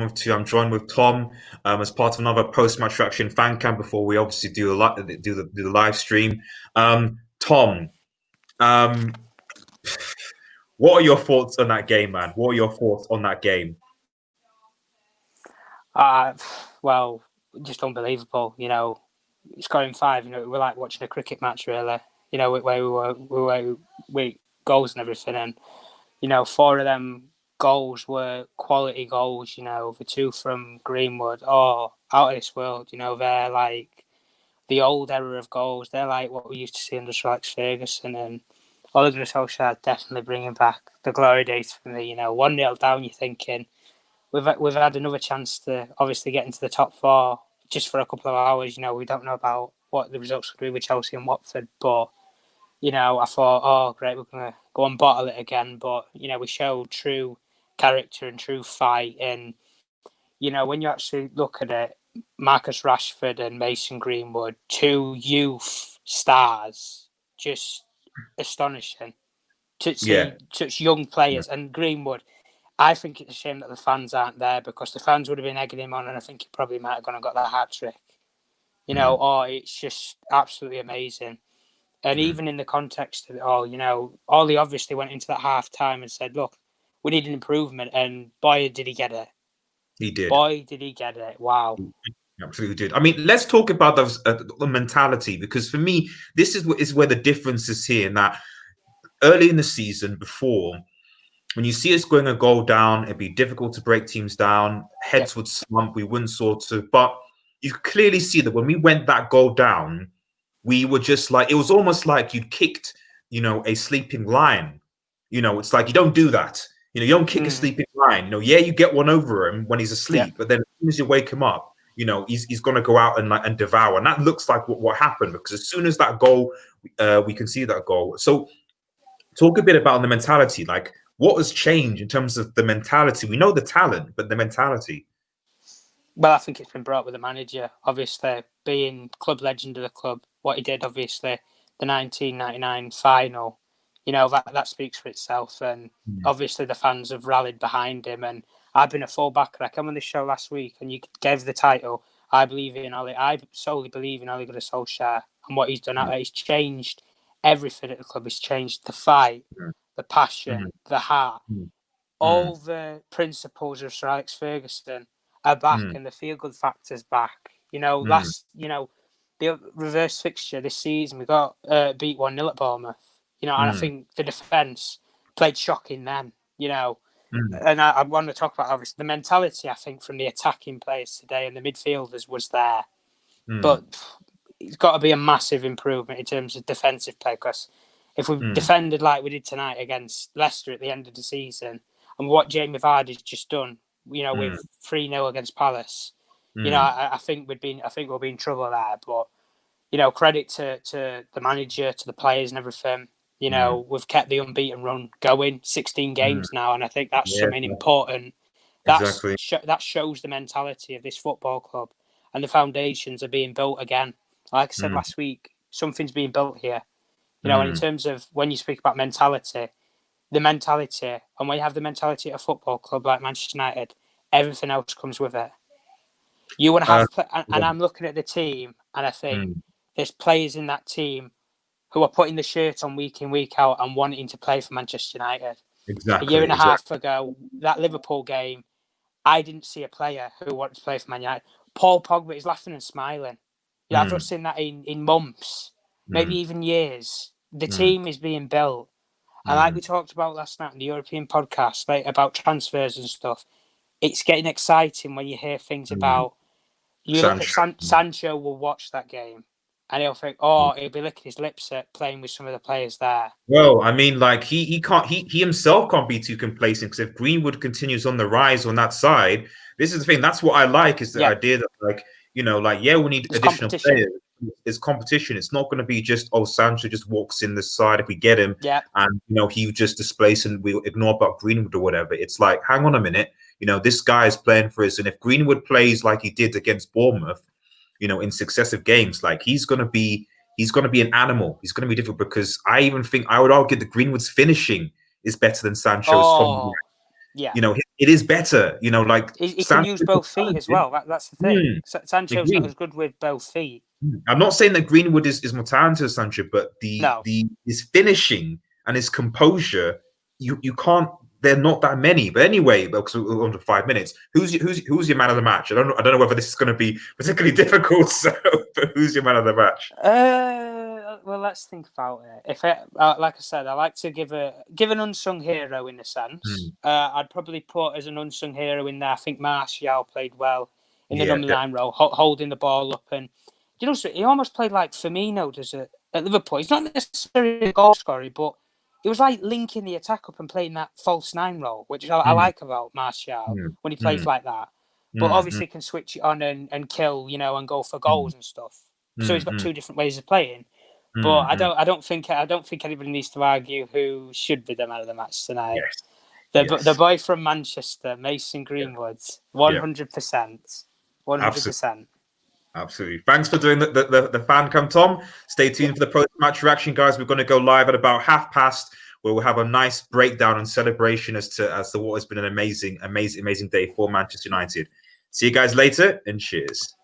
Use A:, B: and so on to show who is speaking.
A: I'm joined with Tom as part of another post-match reaction fan cam before we obviously do the live stream. Tom, um, what are your thoughts on that game, man? What are your thoughts on that game?
B: Uh, well, just unbelievable. Scoring five. We're like watching a cricket match, really. Where we goals and everything, and four of them goals were quality goals. The two from Greenwood, out of this world. They're like the old era of goals. They're like what we used to see under Sir Alex Ferguson, and Oliver Solskjaer definitely bringing back the glory days for me. 1-0 down, you're thinking we've had another chance to obviously get into the top four just for a couple of hours. We don't know about what the results will be with Chelsea and Watford, but I thought, oh great, we're gonna go and bottle it again. But we showed true character and true fight, and when you actually look at it, Marcus Rashford and Mason Greenwood, two youth stars, just astonishing to
A: Yeah,
B: see such young players. And Greenwood, I think it's a shame that the fans aren't there, because the fans would have been egging him on, and I think he probably might have gone and got that hat trick. It's just absolutely amazing. And even in the context of it all, Ollie obviously went into that half time and said, look, we need an improvement. And boy, did he get it.
A: he did.
B: Boy, did he get it. Wow.
A: He absolutely did. I mean, let's talk about the mentality, because for me, this is where the difference is here. In that early in the season, before, when you see us going a goal down, it'd be difficult to break teams down. Heads would slump. We wouldn't sort of. But you clearly see that when we went that goal down, we were just like, it was almost like you'd kicked, a sleeping lion. It's like you don't do that. You don't kick a sleeping lion. Yeah, you get one over him when he's asleep, but then as soon as you wake him up, he's going to go out and devour. And that looks like what happened, because as soon as that goal, we can see that goal. So talk a bit about the mentality. Like, what has changed in terms of the mentality? We know the talent, but the mentality.
B: Well, I think it's been brought with the manager, obviously, being club legend of the club, what he did, obviously, the 1999 final, that speaks for itself. And obviously the fans have rallied behind him. And I've been a full backer. I came on this show last week and you gave the title, I believe in Ollie. I solely believe in Ole Gunnar Solskjaer and what he's done. He's changed everything at the club. He's changed the fight, the passion, the heart. All the principles of Sir Alex Ferguson are back, and the feel-good factor's back. The reverse fixture this season, we got beat 1-0 at Bournemouth. And I think the defence played shocking then. And I want to talk about, obviously, the mentality, I think, from the attacking players today and the midfielders was there. But it's got to be a massive improvement in terms of defensive play, because if we've defended like we did tonight against Leicester at the end of the season, and what Jamie Vardy's just done, with 3-0 against Palace, I think we'll be in trouble there. But credit to the manager, to the players, and everything. We've kept the unbeaten run going, 16 games now, and I think that's something important.
A: Exactly.
B: That shows the mentality of this football club, and the foundations are being built again. Like I said last week, something's being built here. And in terms of when you speak about mentality, and when you have the mentality at a football club like Manchester United, everything else comes with it. You want to have, and I'm looking at the team, and I think there's players in that team who are putting the shirt on week in, week out, and wanting to play for Manchester United.
A: Exactly.
B: A year and a half ago, that Liverpool game, I didn't see a player who wanted to play for Man United. Paul Pogba is laughing and smiling. I've not seen that in months, maybe even years. The team is being built. And like we talked about last night in the European podcast, like about transfers and stuff, it's getting exciting when you hear things about. You look at Sancho will watch that game, and he'll think, he'll be licking his lips at playing with some of the players there.
A: Well, I mean, like he can't he himself can't be too complacent, because if Greenwood continues on the rise on that side, this is the thing. That's what I like, is the idea that we need additional players. It's competition. It's not going to be just Sancho just walks in this side if we get him, and he just displays and we'll ignore about Greenwood or whatever. It's like, hang on a minute, this guy is playing for us, and if Greenwood plays like he did against Bournemouth, in successive games, like he's going to be an animal. He's going to be different, because I even think I would argue that Greenwood's finishing is better than Sancho's.
B: Yeah.
A: You know, it is better. You know, like
B: He can
A: Sancho
B: use
A: is more
B: both feet as
A: talented.
B: well. That's the thing. Sancho's not
A: Agree.
B: as good with both feet.
A: I'm not saying that Greenwood is more talented than Sancho, but
B: No.
A: his finishing and his composure, you can't. They're not that many. But anyway, because we're under 5 minutes, who's your man of the match? I don't know whether this is going to be particularly difficult. So, but who's your man of the match?
B: Well, let's think about it. If like I said, I like to give an unsung hero in a sense. I'd probably put as an unsung hero in there. I think Martial played well in the
A: Yeah,
B: number 9 role, holding the ball up, and you know, he almost played like Firmino does at Liverpool. He's not necessarily a goal scorer, but it was like linking the attack up and playing that false 9 role, which I like about Martial when he plays like that. But obviously can switch it on and kill, you know, and go for goals and stuff. So he's got 2 different ways of playing. But I don't think anybody needs to argue who should be the man of the match tonight. The boy from Manchester, Mason Greenwood, 100%, 100%.
A: Absolutely. Thanks for doing the fan cam, Tom. Stay tuned for the post-match reaction, guys. We're going to go live at about past, where we'll have a nice breakdown and celebration as to what has been an amazing day for Manchester United. See you guys later, and cheers.